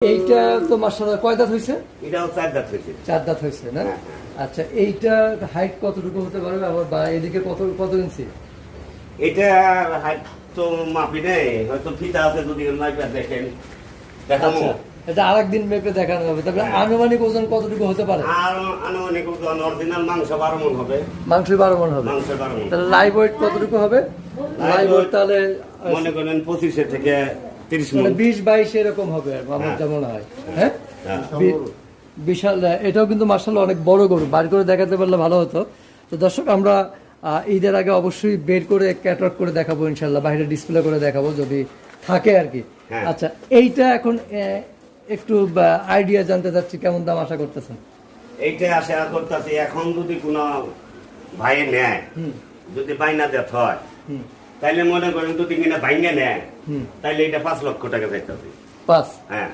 এইটা তো মাশাআল্লাহ কয় দাঁত হয়েছে? এটাও 4 দাঁত হয়েছে। 4 দাঁত হয়েছে না? আচ্ছা, এইটা হাইট কতটুকু হতে পারে বা এদিকে কত ইঞ্চি? এটা হাইট তো মাপি নেই, হয়তো ফিতা আছে, যদি মাপে দেখেন দেখাবো। এটা আরেকদিন মেপে দেখানো হবে। তবে আনুমানিক ওজন কতটুকু হতে পারে? আর আনুমানিক ওজন অরিজিনাল মাংস 12 মণ হবে। মাংস 12 মণ হবে। মাংস 12 মণ। তাহলে লাইভ ওয়েট কতটুকু হবে? লাইভ ওয়েট তাহলে মনে করেন 25 থেকে 30 মণ, 20-22 এরকম হবে আমার যেমন হয়। হ্যাঁ, বিশাল। এটাও কিন্তু মাশাআল্লাহ অনেক বড় গরু, বার করে দেখাতে পারলে ভালো হতো। তো দর্শক, আমরা ঈদের আগে অবশ্যই বের করে ক্যাটালগ করে দেখাবো ইনশাআল্লাহ, বাইরে ডিসপ্লে করে দেখাবো যদি থাকে আর কি। আচ্ছা, এইটা এখন একটু আইডিয়া জানতে চাচ্ছি, কেমন দাম আশা করতেছেন? এইটা আশা করতেছি এখন যদি কোনো ভাই নেয়, যদি বাইনা দেত হয়, তাইলে মনে করেন যদি কিনা ভাইঙ্গা নেয়, তাইলে এটা 5 লক্ষ টাকা চাইতেছে। 5? হ্যাঁ।